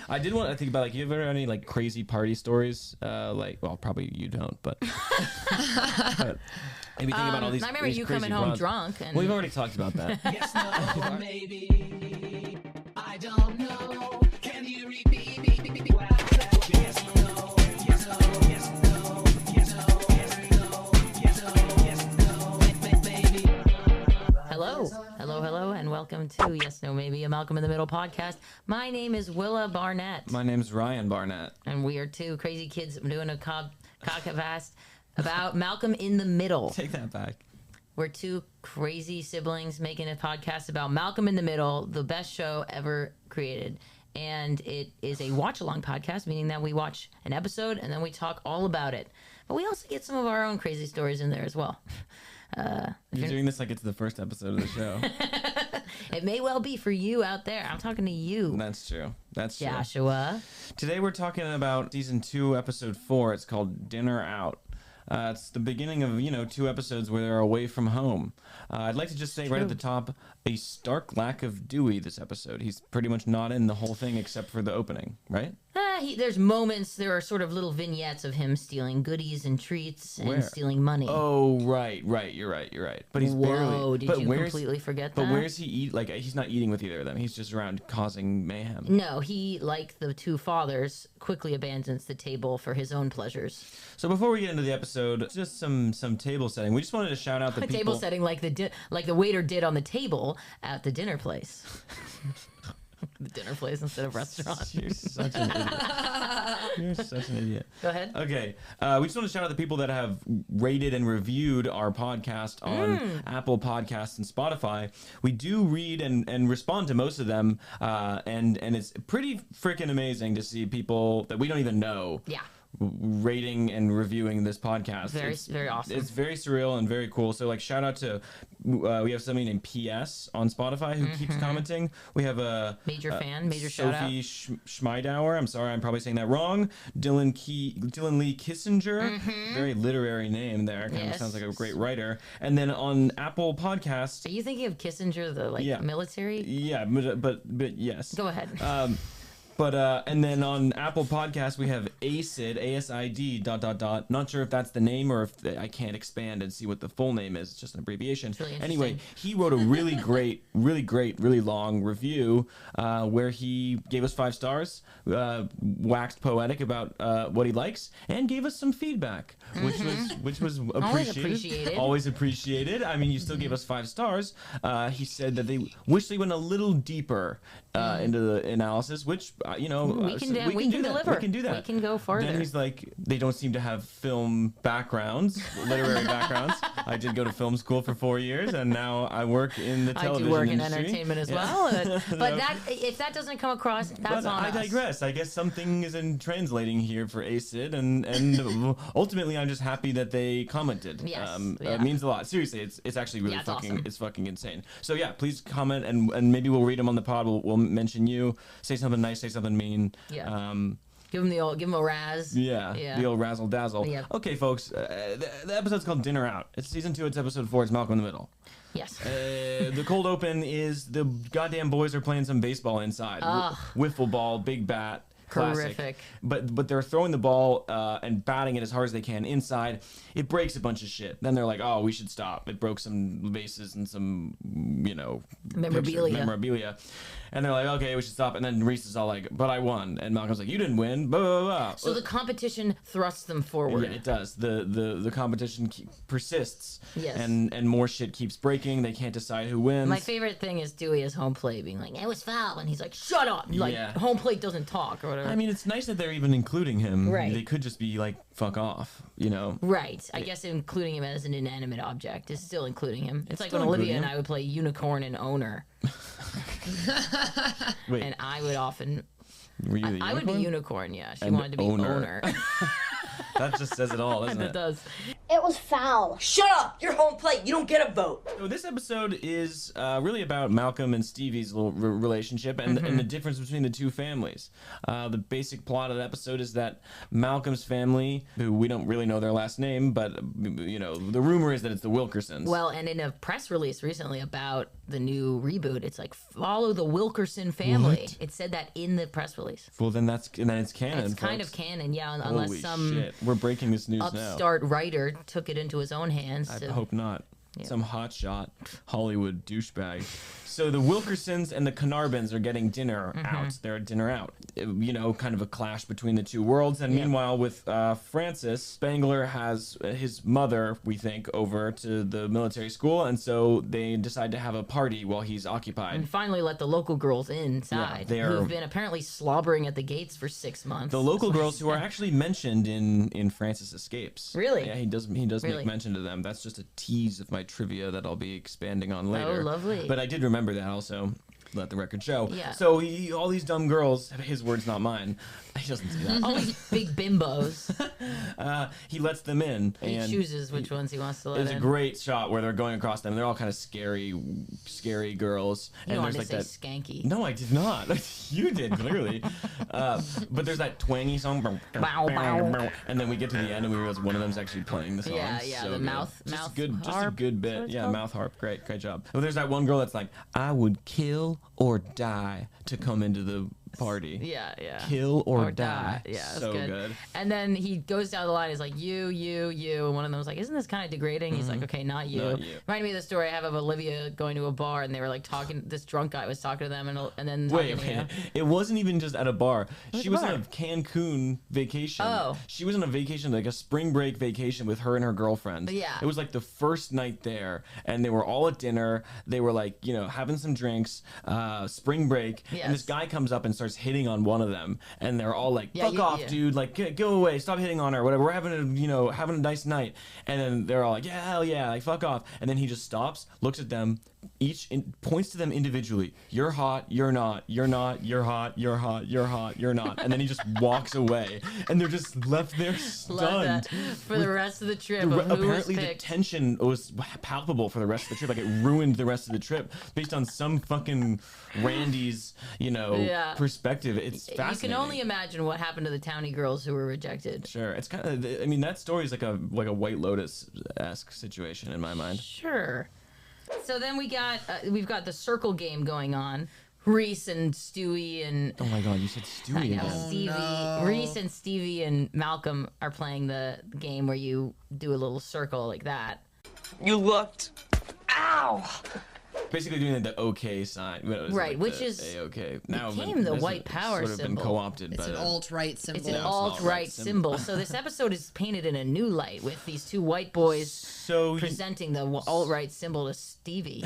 I did want to think about, like, you ever had any, like, crazy party stories? Well, probably you don't, but... but maybe think about all these. I remember these you crazy coming home runs. drunk. And... We've already talked about that. Yes, no, maybe. I don't know. Can you repeat? Yes, no, yes, no, yes, no, yes, no, yes, no, yes, no, yes, no, maybe. Hello, and welcome to Yes, No, Maybe, a Malcolm in the Middle podcast. My name is Willa Barnett. My name's Ryan Barnett. And we are two crazy kids doing a podcast about Malcolm in the Middle. Take that back. We're two crazy siblings making a podcast about Malcolm in the Middle, the best show ever created. And it is a watch-along podcast, meaning that we watch an episode and then we talk all about it. But we also get some of our own crazy stories in there as well. You're doing this like it's the first episode of the show. It may well be for you out there. I'm talking to you. That's true. That's true. Joshua. Today we're talking about season 2, episode 4. It's called Dinner Out. It's the beginning of, 2 episodes where they're away from home. I'd like to just say right at the top, a stark lack of Dewey this episode. He's pretty much not in the whole thing except for the opening, right? There's moments, there are sort of little vignettes of him stealing goodies and treats and stealing money. Oh, right. You're right. But he's barely. Did you completely forget that? But where's he eat? Like, he's not eating with either of them. He's just around causing mayhem. No, he, like the two fathers, quickly abandons the table for his own pleasures. So before we get into the episode, just some table setting. We just wanted to shout out the people. Table setting like the waiter did on the table at the dinner place. The dinner place instead of restaurant. You're such an idiot. You're such an idiot. Go ahead. Okay. We just want to shout out the people that have rated and reviewed our podcast on Apple Podcasts and Spotify. We do read and respond to most of them, and it's pretty freaking amazing to see people that we don't even know. Yeah. Rating and reviewing this podcast. Very awesome. It's very surreal and very cool. So, like, shout out to we have somebody named PS on Spotify who keeps commenting. We have a major shout out. Sophie Schmeidauer. I'm sorry, I'm probably saying that wrong. Dylan Lee Kissinger. Very literary name there. Kind of sounds like a great writer. And then on Apple Podcasts. Are you thinking of Kissinger, the military? Yeah, but yes. Go ahead. And then on Apple Podcasts, we have ACID, A-S-I-D, ... Not sure if that's the name or if I can't expand and see what the full name is. It's just an abbreviation. Really anyway, he wrote a really great, really long review where he gave us 5 stars, waxed poetic about what he likes, and gave us some feedback, which was appreciated. Always appreciated. I mean, you still gave us 5 stars. He said that they wish they went a little deeper into the analysis, which... we can deliver. We can do that. We can go farther. Then he's like, they don't seem to have film backgrounds, literary backgrounds. I did go to film school for 4 years, and now I work in the television industry. I do work in entertainment as well. But if that doesn't come across, that's on us. I digress. I guess something is in translating here for ACID, and ultimately, I'm just happy that they commented. Yes. It means a lot. Seriously, it's actually really awesome. It's fucking insane. So yeah, please comment, and maybe we'll read them on the pod. We'll mention you. Say something nice. Say something mean. Yeah. Give him a razz. Yeah. The old razzle dazzle. Yeah. Okay, folks. The episode's called Dinner Out. It's season 2. It's episode 4. It's Malcolm in the Middle. Yes. The cold open is the goddamn boys are playing some baseball inside. Wiffle ball, big bat. Classic. Horrific. But they're throwing the ball and batting it as hard as they can inside. It breaks a bunch of shit. Then they're like, oh, we should stop. It broke some vases and some, memorabilia. And they're like, okay, we should stop. And then Reese is all like, but I won. And Malcolm's like, you didn't win. Blah, blah, blah. So the competition thrusts them forward. Yeah, it does. The competition persists. Yes. And more shit keeps breaking. They can't decide who wins. My favorite thing is Dewey as home plate being like, it was foul. And he's like, shut up. Like, home plate doesn't talk or whatever. I mean, it's nice that they're even including him. Right. They could just be like, fuck off, Right. I guess including him as an inanimate object is still including him. It's like when still Olivia and I would play Unicorn and Owner. Wait. And I would often... Were you the I would be Unicorn, yeah. She And wanted to be Owner. Owner. That just says it all, doesn't it? It does. It was foul. Shut up! You're home plate. You don't get a vote. So this episode is really about Malcolm and Stevie's little relationship and the difference between the two families. The basic plot of the episode is that Malcolm's family, who we don't really know their last name, but you know, the rumor is that it's the Wilkersons. Well, and in a press release recently about the new reboot, it's like follow the Wilkerson family. What? It said that in the press release. Well, then it's canon. It's kind of folks. canon, yeah, unless Holy some shit. We're breaking this news now. upstart writer took it into his own hands. I to- hope not. Some hotshot Hollywood douchebag. So the Wilkersons and the Kenarbins are getting dinner out. They're at dinner out. You know, kind of a clash between the two worlds. And meanwhile, with Francis, Spangler has his mother, we think, over to the military school. And so they decide to have a party while he's occupied. and finally let the local girls inside, they are- who've been apparently slobbering at the gates for 6 months. The local girls who are actually mentioned in Francis Escapes. Really? Yeah, he does Really? make mention to them. That's just a tease of my trivia that I'll be expanding on later. Oh, lovely. But I did remember that also. Let the record show. Yeah. So all these dumb girls, his words, not mine. He doesn't say that. All these big bimbos. He lets them in. He and chooses which ones he wants to let There's in. a great shot where they're going across them. They're all kind of scary girls. You and wanted there's to like say that. skanky. No, I did not. You did, clearly. But there's that twangy song. Bow, bow. And then we get to the end and we realize one of them's actually playing the song. Yeah, So the good. mouth Just a harp, good is what bit. it's Yeah, called? mouth harp. Great job. Well, there's that one girl that's like, I would kill or die to come into the party. Yeah. Kill or die. Yeah, that's so good. And then he goes down the line. He's like, you. And one of them was like, isn't this kind of degrading? He's like, okay, not you. Not you. Reminded me of the story I have of Olivia going to a bar and they were like talking. This drunk guy was talking to them and then talking Wait, to you. it wasn't even just at a bar. She a was bar? on a Cancun vacation. Oh. She was on a vacation, like a spring break vacation with her and her girlfriend. Yeah. It was like the first night there, and they were all at dinner. They were like, you know, having some drinks, spring break, and this Yes. guy comes up and starts hitting on one of them, and they're all like, Yeah, fuck off, yeah. dude, like, go away, stop hitting on her, whatever, we're having a nice night. And then they're all like, yeah, hell yeah, like, fuck off. And then he just stops, looks at them, points to them individually. You're hot, you're not, you're not, you're hot, you're hot, you're hot, you're not. And then he just walks away, and they're just left there Love stunned. that. For the rest of the trip. Of who was Apparently the picked. tension was palpable for the rest of the trip. Like, it ruined the rest of the trip based on some fucking Randy's, Yeah. perspective. It's You fascinating. can only imagine what happened to the townie girls who were rejected. Sure, it's kind of. I mean, that story is like a White Lotus-esque situation in my mind. Sure. So then we've got the circle game going on. Reese and Stewie and Oh my God, you said I Stewie know, again. Stevie, Reese and Stevie and Malcolm are playing the game where you do a little circle like that. You looked. Ow! Basically doing the OK sign. What was it, Right, like which the is- A-OK. Now became the this white has power sort of symbol. been co-opted It's by an the- alt-right symbol. It's an No, it's not alt-right right symbol. symbol. So this episode is painted in a new light with these two white boys So you- presenting the alt-right symbol to Stevie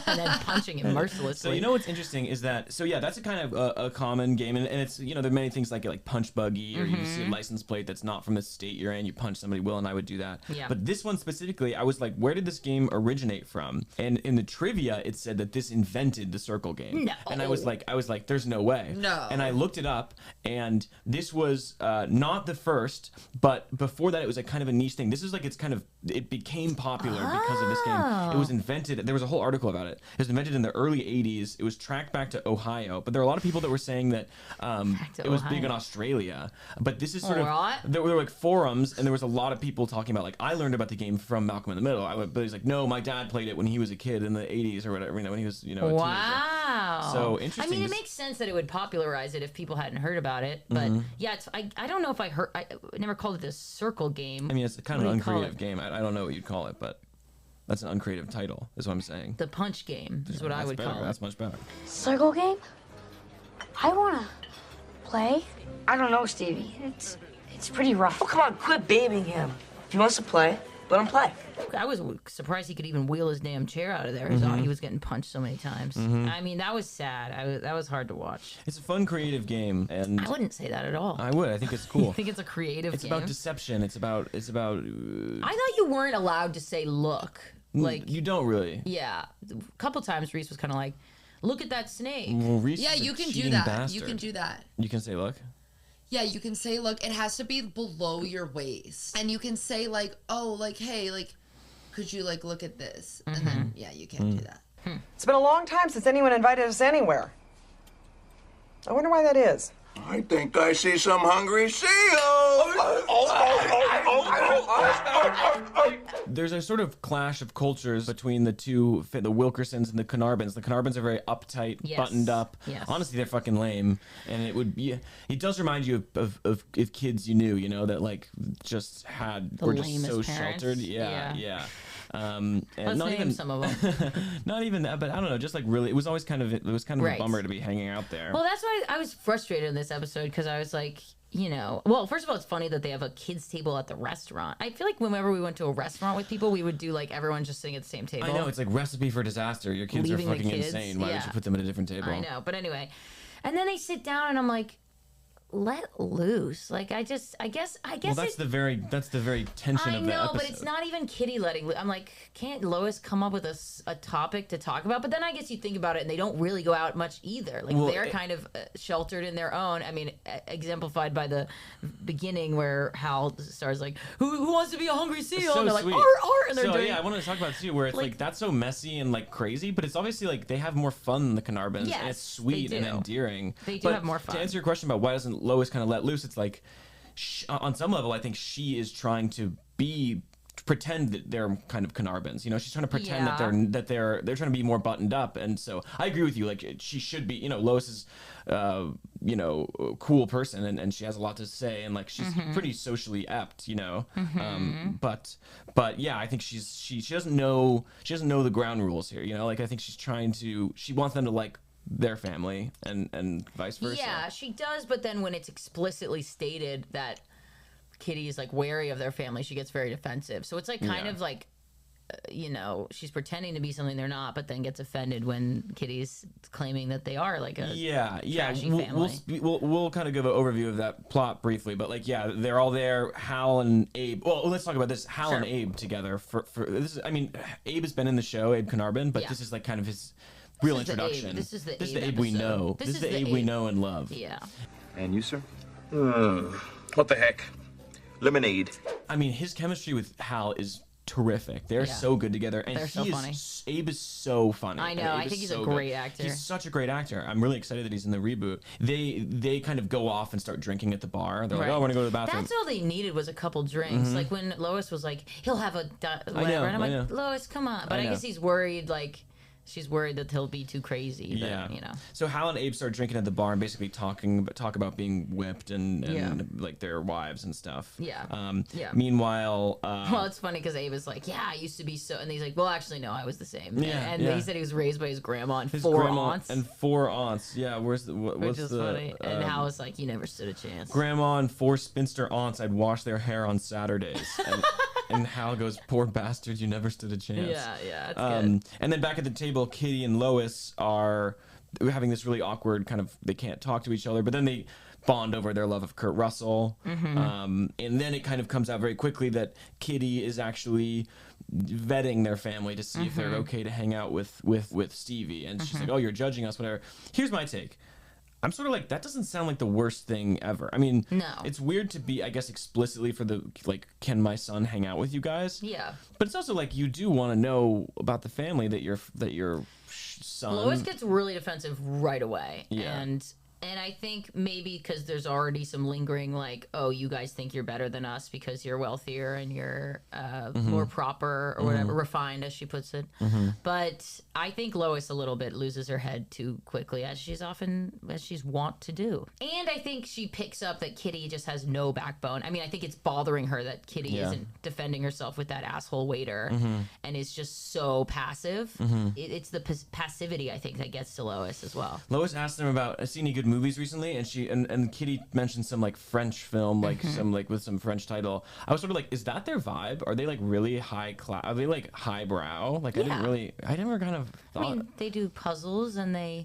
and then punching him mercilessly. So you know what's interesting is that that's a kind of a common game, and it's there are many things like punch buggy, or you see a license plate that's not from the state you're in, you punch somebody. Will and I would do that. Yeah. But this one specifically, I was like, where did this game originate from? And in the trivia, it said that this invented the circle game. No. And I was like, there's no way. No. And I looked it up, and this was not the first, but before that, it was like kind of a niche thing. This is like it became popular because of this game. It was invented. There was a whole article about it. It was invented in the early 80s. It was tracked back to Ohio, but there were a lot of people that were saying that to it was big in Ohio. Australia. But this is sort Alright. of there were like forums, and there was a lot of people talking about, like, I learned about the game from Malcolm in the Middle. But he's like, no, my dad played it when he was a kid in the 80s or whatever. When he was a teenager. Wow. So I interesting. mean, it This- makes sense that it would popularize it if people hadn't heard about it. But yeah, I don't know if I never called it the circle game. I mean, it's kind of What an do you call uncreative it? game. I don't know what you'd call it, but that's an uncreative title, is what I'm saying. The punch game is what I That's would better. call That's it. much better. Circle game? I wanna play. I don't know, Stevie. It's pretty rough. Oh, come on, quit babying him. If he wants to play, let him play. I was surprised he could even wheel his damn chair out of there. He was getting punched so many times. I mean, that was sad. That was hard to watch. It's a fun, creative game, and I wouldn't say that at all. I would. I think it's cool. I think it's a creative It's game. about deception. It's about. I thought you weren't allowed to say look. Like, you don't really. yeah. A couple times Reese was kind of like, look at that snake. Well, Reese Yeah, is a you can do cheating that. Bastard. You can do that. You can say, look. Yeah, you can say, look, it has to be below your waist. And you can say, like, oh, like, hey, like, could you, like, look at this? And then, yeah, you can't do that. It's been a long time since anyone invited us anywhere. I wonder why that is. I think I see some hungry seals. There's a sort of clash of cultures between the two, the Wilkersons and the Kenarbins. The Kenarbins are very uptight, Yes. buttoned up. Yes. Honestly, they're fucking lame. And it would be, it does remind you of if kids you knew, you know, that like just were just lamest so parents. sheltered. Yeah. And Let's not name even some of them. not even that, but I don't know, just like really, it was kind of Right. a bummer to be hanging out there. Well, that's why I was frustrated in this episode because I was like, you know, well, first of all, it's funny that they have a kids table at the restaurant. I feel like whenever we went to a restaurant with people, we would do like everyone just sitting at the same table. I know, it's like recipe for disaster. Your kids Leaving are the fucking kids, insane. Why would yeah. you put them at a different table? I know, but anyway, and then they sit down and I'm like, let loose. Like I guess Well, that's the very tension I of the know, episode. but it's not even Kitty letting loose. I'm like, can't Lois come up with a topic to talk about? But then I guess you think about it, and they don't really go out much either. Like they're kind of sheltered in their own. I mean, exemplified by the beginning where Hal starts like, "Who wants to be a hungry seal?" So and they're sweet. like, "Arr!" and they're so doing. yeah, I wanted to talk about it too, where it's like that's so messy and like crazy, but it's obviously like they have more fun than the Kenarbins, and Yes, it's sweet they and do. endearing. They do But have more fun. To answer your question about why doesn't Lois kind of let loose, it's like on some level, I think she is trying to pretend that they're kind of Kenarbins. You know, she's trying to pretend that they're trying to be more buttoned up, and so I agree with you. Like she should be. You know, Lois is you know, a cool person, and she has a lot to say, and like she's pretty socially apt. You know, but yeah, I think she doesn't know the ground rules here. You know, like I think she wants them to like their family and vice versa. Yeah, she does, but then when it's explicitly stated that Kitty is like wary of their family, she gets very defensive. So it's like kind of like, you know, she's pretending to be something they're not, but then gets offended when Kitty's claiming that they are like a trashy family. We'll kind of give an overview of that plot briefly, but like they're all there. Hal and Abe. Well, let's talk about this. Hal and Abe together for this. I mean, Abe has been in the show, Abe Kenarbin, but this is like kind of his real introduction. This is the Abe we know. This is the Abe we know and love. Yeah. And you, sir? What the heck? Lemonade. I mean, his chemistry with Hal is terrific. They're so good together, and They're so funny. Abe is so funny. I know. I think he's a great actor. He's such a great actor. I'm really excited that he's in the reboot. They kind of go off and start drinking at the bar. They're like, oh, I want to go to the bathroom. That's all they needed was a couple drinks. Like when Lois was like, he'll have a whatever, and I'm like, Lois, come on. But I guess he's worried, like. She's worried that he'll be too crazy. But, you know. So Hal and Abe start drinking at the bar and basically talk about being whipped and like their wives and stuff. Yeah. Meanwhile, well, it's funny because Abe is like, yeah, I used to be so, and he's like, well, actually, no, I was the same. Yeah, and he said he was raised by his grandma and his four grandma aunts. and 4 aunts. Yeah. What's which is the funny. And Hal was like, you never stood a chance. Grandma and 4 spinster aunts. I'd wash their hair on Saturdays. And Hal goes, poor bastard, you never stood a chance. Yeah, it's good. And then back at the table, Kitty and Lois are having this really awkward kind of, they can't talk to each other, but then they bond over their love of Kurt Russell. And then it kind of comes out very quickly that Kitty is actually vetting their family to see if they're okay to hang out with Stevie. And she's like, oh, you're judging us, whatever. Here's my take. I'm sort of like, that doesn't sound like the worst thing ever. I mean, no. It's weird to be, I guess, explicitly for the, like, can my son hang out with you guys? Yeah. But it's also like, you do want to know about the family that your son... Lois gets really defensive right away. Yeah. And I think maybe because there's already some lingering, like, oh, you guys think you're better than us because you're wealthier and you're more proper or whatever, refined, as she puts it. But I think Lois a little bit loses her head too quickly, as she's wont to do. And I think she picks up that Kitty just has no backbone. I mean, I think it's bothering her that Kitty isn't defending herself with that asshole waiter and is just so passive. It's the passivity, I think, that gets to Lois as well. Lois asked them about, has seen any good movies recently, and she and Kitty mentioned some like French film, like some like with some French title. I was sort of like, is that their vibe? Are they like really high class? Are they like highbrow? Like I never kind of thought. I mean, they do puzzles and I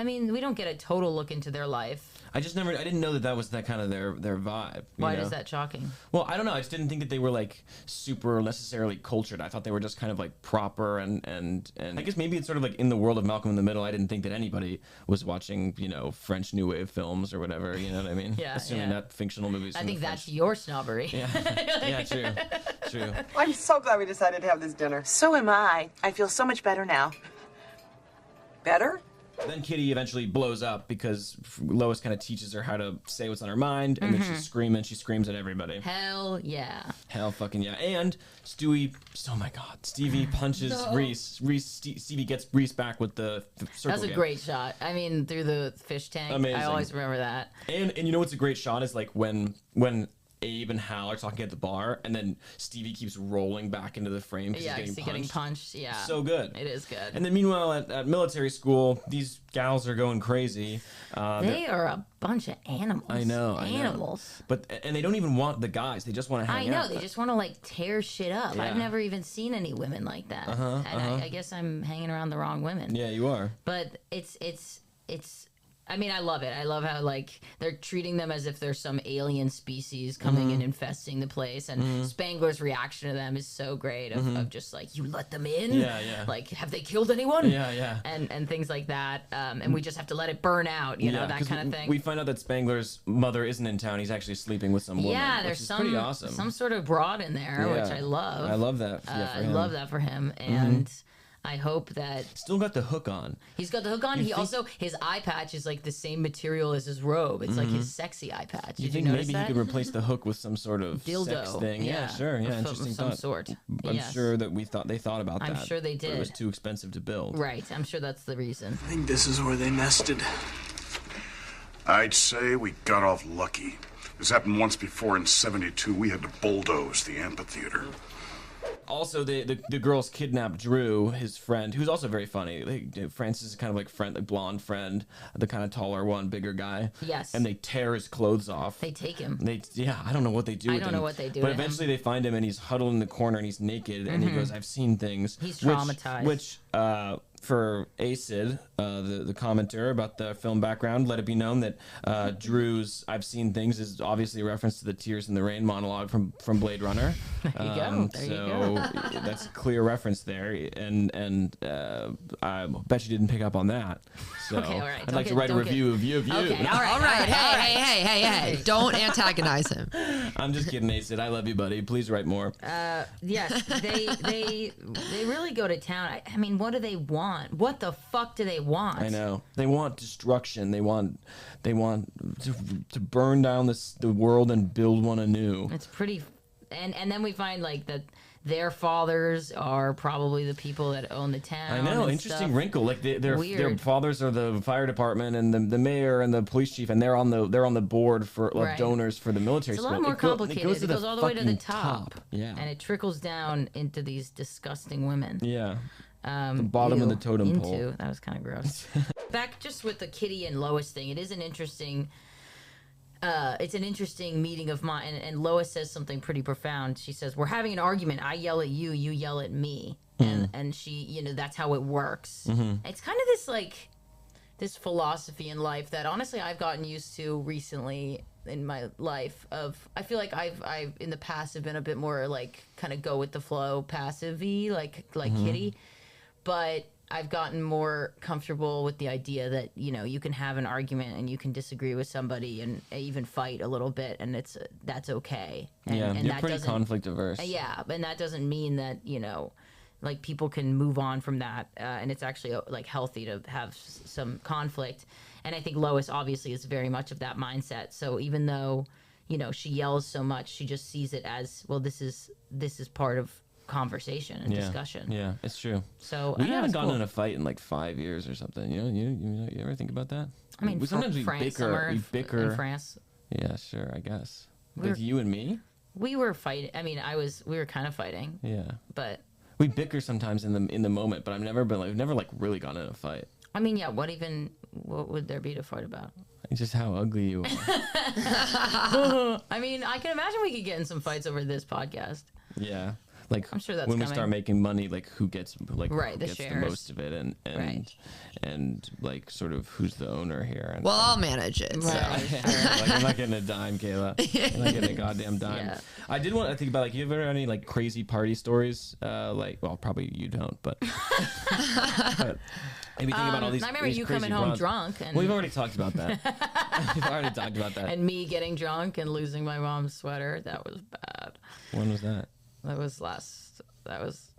mean, we don't get a total look into their life. I didn't know that was that kind of their vibe. Why is that shocking? Well, I don't know. I just didn't think that they were like super necessarily cultured. I thought they were just kind of like proper and I guess maybe it's sort of like in the world of Malcolm in the Middle. I didn't think that anybody was watching, French New Wave films or whatever. You know what I mean? Yeah. Assuming that fictional movies. I think that's your snobbery. Yeah. Yeah. True. I'm so glad we decided to have this dinner. So am I. I feel so much better now. Better? Then Kitty eventually blows up because Lois kind of teaches her how to say what's on her mind, and then she's screaming. She screams at everybody. Hell yeah. Hell fucking yeah. And Stewie, oh my god, Stevie punches Reese. Stevie gets Reese back with the circle That's a game. great shot. I mean, through the fish tank. Amazing. I always remember that. And you know what's a great shot is like when Abe and Hal are talking at the bar, and then Stevie keeps rolling back into the frame because Yeah, he's getting punched. Yeah. So good. It is good. And then meanwhile at military school, these gals are going crazy. They are a bunch of animals. I know. Animals. But they don't even want the guys. They just want to hang out. I know. They just want to like tear shit up. Yeah. I've never even seen any women like that. And I guess I'm hanging around the wrong women. Yeah, you are. But it's. I mean, I love it. I love how like they're treating them as if they're some alien species coming and infesting the place. And Spangler's reaction to them is so great. Of just like, you let them in. Yeah. Like, have they killed anyone? Yeah. And things like that. And we just have to let it burn out. You know, that 'cause kind of thing. We find out that Spangler's mother isn't in town. He's actually sleeping with some woman. Yeah, which there's is pretty awesome. some sort of broad in there, Yeah. which I love. I love that. Yeah, for I him. love that for him, and I hope that Still got the hook on. he's got the hook on. His eye patch is like the same material as his robe. It's like his sexy eye patch. Did you think notice maybe that? he could replace the hook with some sort of Dildo sex thing? Yeah, sure. Yeah, Of interesting some thought. sort. I'm Yes. sure that they thought about I'm that. sure they but it did. was too expensive to build. Right, I'm sure that's the reason. I think this is where they nested. I'd say we got off lucky. This happened once before in '72. We had to bulldoze the amphitheater. Also, the girls kidnapped Drew, his friend, who's also very funny. Francis is kind of like blonde friend, the kind of taller one, bigger guy. Yes. And they tear his clothes off. They take him. I don't know what they do. I don't know what they do But to him. eventually they find him and he's huddled in the corner and he's naked and he goes, "I've seen things." He's traumatized. Which for Acid, the commenter about the film background, let it be known that Drew's "I've seen things" is obviously a reference to the Tears in the Rain monologue from Blade Runner. There you go. There you go. That's a clear reference there, and I bet you didn't pick up on that. So Okay, all right. I'd like to write a review of you. Okay, all right. All right, hey, don't antagonize him. I'm just kidding, Acid. I love you, buddy. Please write more. Yes, they really go to town. I mean, what do they want? What the fuck do they want? I know they want destruction. They want to burn down the world and build one anew. It's pretty, and then we find like that their fathers are probably the people that own the town. I know, and interesting stuff. wrinkle. Like their Weird. fathers are the fire department and the mayor and the police chief, and they're on the board for Right. donors for the military It's a school. lot more complicated. It goes all the way to the fucking top. Yeah, And it trickles down into these disgusting women. yeah. The bottom of the totem pole. Into. That was kind of gross. Back just with the Kitty and Lois thing, it is an interesting. It's an interesting meeting of mine, and Lois says something pretty profound. She says, "We're having an argument. I yell at you, you yell at me," and she, that's how it works. It's kind of this like this philosophy in life that honestly I've gotten used to recently in my life. Of I feel like I've in the past have been a bit more like kind of go with the flow, passive-y, like Kitty. But I've gotten more comfortable with the idea that, you can have an argument and you can disagree with somebody and even fight a little bit, and that's okay. And, Yeah, and you're that pretty doesn't- conflict averse. Yeah, and that doesn't mean that, like people can move on from that, and it's actually like healthy to have some conflict. And I think Lois obviously is very much of that mindset. So even though, she yells so much, she just sees it as, well, this is part of conversation and discussion. Yeah, it's true. So We I know, haven't it's gotten cool. in a fight in like 5 years or something. You ever think about that? I mean, sometimes we France, bicker. somewhere We bicker. in France. Yeah, sure. I guess We're- with you and me. We were fighting. I mean, we were kind of fighting, Yeah, but we bicker sometimes in the moment, but I've never really gotten in a fight. I mean, yeah. What would there be to fight about? It's just how ugly you are. I mean, I can imagine we could get in some fights over this podcast. Yeah. like I'm sure that's when we coming. start making money, like who gets Right, who the gets the shares. most of it, and like sort of who's the owner here. And, Well, I'll manage it. So. like I'm not getting a dime, Kayla. I'm not getting a goddamn dime. Yeah. I did want to think about like, you ever had any like crazy party stories? Like, well, probably you don't, but, but maybe think about all these. I remember these you crazy coming home bronze- drunk, and Well, we've already talked about that. We've already talked about that. and me getting drunk and losing my mom's sweater. That was bad. When was that? That was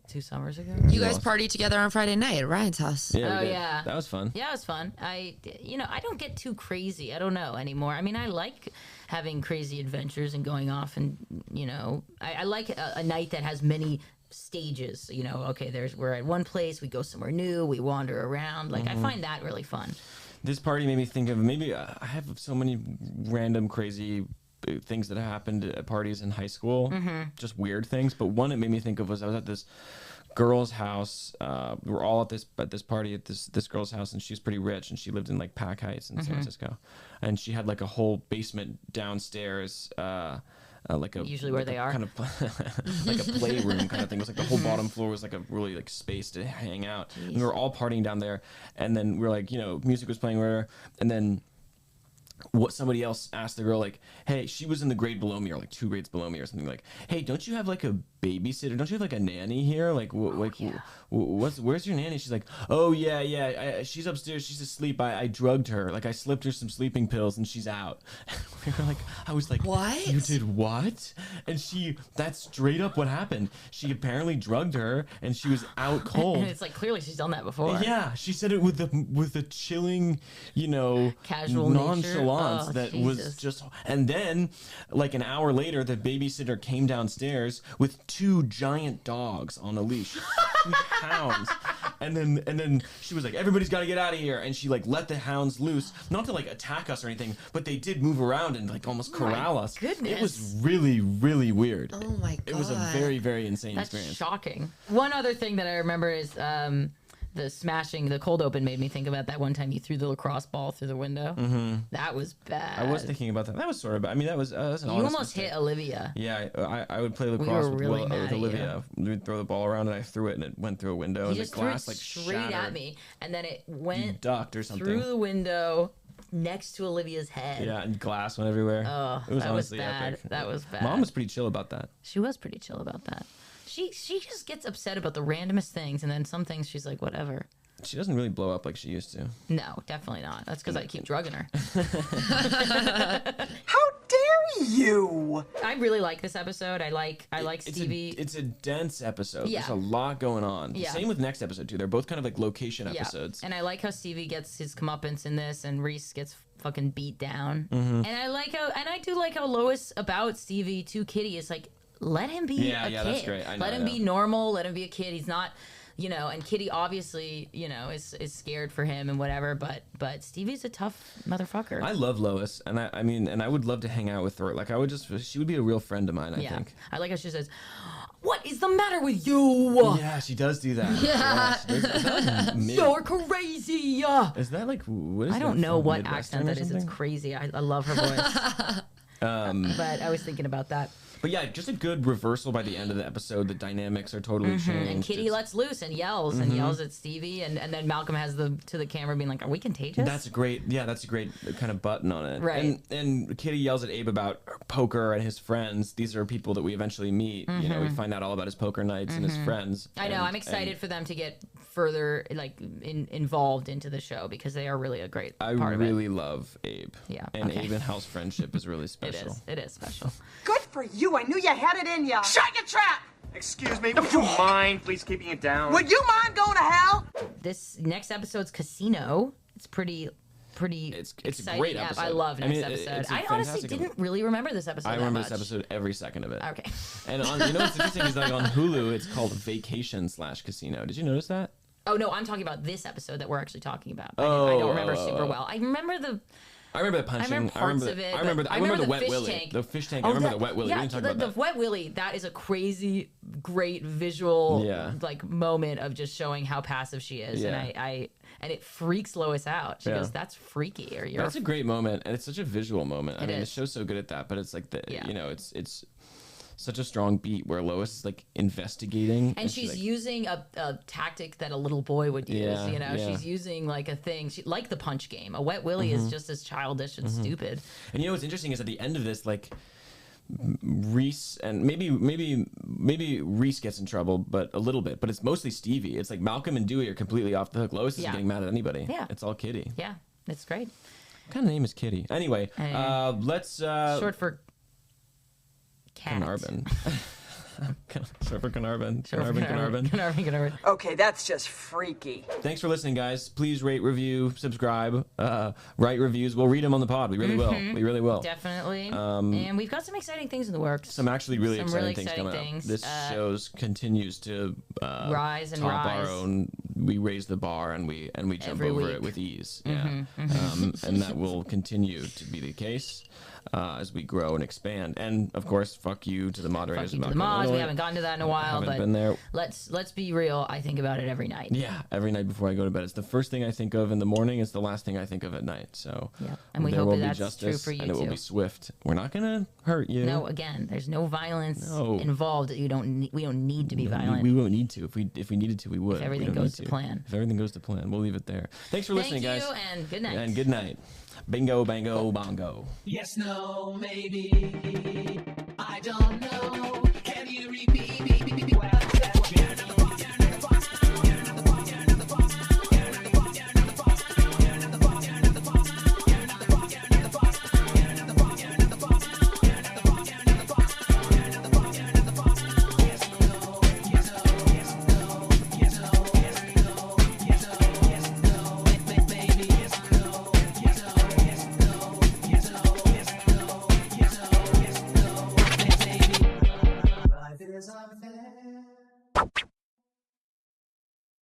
2 summers ago. You guys partied together on Friday night at Ryan's house. Yeah, Oh, we did. yeah. That was fun. Yeah, it was fun. I don't get too crazy. I don't know anymore. I mean, I like having crazy adventures and going off, and I like a night that has many stages. Okay, we're at one place, we go somewhere new, we wander around. Like I find that really fun. This party made me think of maybe I have so many random crazy things that happened at parties in high school, just weird things. But one it made me think of was I was at this girl's house. We were all at this party at this girl's house, and she's pretty rich, and she lived in like Pack Heights in San Francisco, and she had like a whole basement downstairs. Like a Usually where like they a are. kind of like a playroom kind of thing. It was like the whole bottom floor was like a really like space to hang out. And we were all partying down there, and then we were like, music was playing whatever, and then somebody else asked the girl, like, hey, she was in the grade below me, or like 2 grades below me or something, like, hey, don't you have like a babysitter? Don't you have like a nanny here? Like, where's your nanny? She's like, oh yeah, she's upstairs, she's asleep. I drugged her, like I slipped her some sleeping pills and she's out. We were like, I was like, What? You did what? And that's straight up what happened. She apparently drugged her and she was out cold. And it's like clearly she's done that before. Yeah, she said it with the chilling, Casual nonchalance nature. that Jesus. was just. And then, like an hour later, the babysitter came downstairs with 2 giant dogs on a leash, 2 hounds. And then she was like, everybody's got to get out of here, and she like let the hounds loose, not to like attack us or anything, but they did move around and like almost corral us. Goodness. It was really, really weird. Oh my god. It was a very, very insane That's experience. shocking. One other thing that I remember is the cold open made me think about that one time you threw the lacrosse ball through the window. Mm-hmm. That was bad. I was thinking about that. That was sort of. I mean, that was an You honest almost mistake. hit Olivia. Yeah, I would play lacrosse were really mad with at Olivia. We'd throw the ball around, and I threw it, and it went through a window, You and the just threw it glass like straight shattered. at me, and then it You went ducked or something. through the window next to Olivia's head. Yeah, and glass went everywhere. Oh, it was that was honestly bad. epic. That was bad. Mom was pretty chill about that. She was pretty chill about that. She just gets upset about the randomest things, and then some things she's like, whatever. She doesn't really blow up like she used to. No, definitely not. That's because I keep drugging her. How dare you? I really like this episode. I like Stevie. It's a dense episode. Yeah. There's a lot going on. Yeah. Same with next episode too. They're both kind of like location episodes. And I like how Stevie gets his comeuppance in this, and Reese gets fucking beat down. Mm-hmm. And I do like how Lois about Stevie to Kitty is like, let him be a kid. That's great. I know, let him yeah. be normal. Let him be a kid. He's not. And Kitty obviously, is scared for him and whatever, but Stevie's a tough motherfucker. I love Lois, and I would love to hang out with her. Like she would be a real friend of mine, I think. I like how she says, "What is the matter with you? Yeah, she does do that. Yeah. Yes. You're crazy." Is that like, what is I don't that know from, what Midwestern accent or that is. It's something? crazy. I love her voice. But I was thinking about that. But yeah, just a good reversal by the end of the episode. The dynamics are totally changed. And Kitty lets loose and yells at Stevie, and then Malcolm has to the camera being like, "Are we contagious?" That's a great kind of button on it. Right. And Kitty yells at Abe about poker and his friends. These are people that we eventually meet. We find out all about his poker nights and his friends. I know. I'm excited for them to get further involved into the show because they are really a great part of it. I really love Abe. Yeah, And okay. Abe and Hal's friendship is really special. It is special. Good for you. I knew you had it in ya. Shut your trap. Excuse me, would you mind please keeping it down? Would you mind going to hell? This next episode's Casino. It's pretty It's a exciting. great Yeah, episode. I love next it's episode. a I honestly fantastic didn't really remember this episode. I remember that this much. episode every second of it. Okay. And what's interesting is like on Hulu, it's called Vacation/Casino. Did you notice that? Oh no, I'm talking about this episode that we're actually talking about. I Oh, don't remember super well. I remember the punching. I remember parts of it. I remember the wet fish willy. tank. The fish tank. I remember the wet willy. Yeah, we didn't talk about the that. wet willy. That is a crazy, great visual moment of just showing how passive she is, Yeah. and it freaks Lois out. She Yeah. goes, "That's freaky." Or you're That's a great moment, and it's such a visual moment. I mean, the is. show's so good at that, but it's like Yeah. it's such a strong beat where Lois is like investigating, and she's like, using a tactic that a little boy would use. Yeah, You know, yeah. she's using like a thing, like the punch game. A wet willy is just as childish and stupid. And you know what's interesting is at the end of this, like Reese and maybe Reese gets in trouble, but a little bit. But it's mostly Stevie. It's like Malcolm and Dewey are completely off the hook. Lois isn't Yeah. getting mad at anybody. Yeah. It's all Kitty. Yeah, it's great. What kind of name is Kitty? Anyway, let's Short for cat. Kenarbin. Short for Kenarbin. Short for Kenarbin. Kenarbin. Okay, that's just freaky. Thanks for listening, guys. Please rate, review, subscribe, write reviews. We'll read them on the pod. We really will. We really will. Definitely. And we've got some exciting things in the works. Some actually really Some exciting really things exciting coming things. up. This shows continues to Rise and top rise. our own. We raise the bar and we jump Every over week. it with ease. Yeah, and that will continue to be the case as we grow and expand. And of course, fuck you to the moderators. Fuck you to of the Malcolm mods. and We Illinois. haven't gotten to that in a while, Haven't but been there. let's be real. I think about it every night. Yeah, every night before I go to bed. It's the first thing I think of in the morning. It's the last thing I think of at night. So Yeah, and we there hope will that be that's justice, true for you and it will too. be swift. We're not gonna hurt you. No, again, there's no violence No. involved. We don't need to be violent. We won't need to. If we needed to, we would. If everything We don't goes need to plan. If everything goes to plan, we'll leave it there. Thanks for listening, Thank you, guys. and good night. And good night. Bingo, bango, bongo. Yes, no, maybe. I don't know.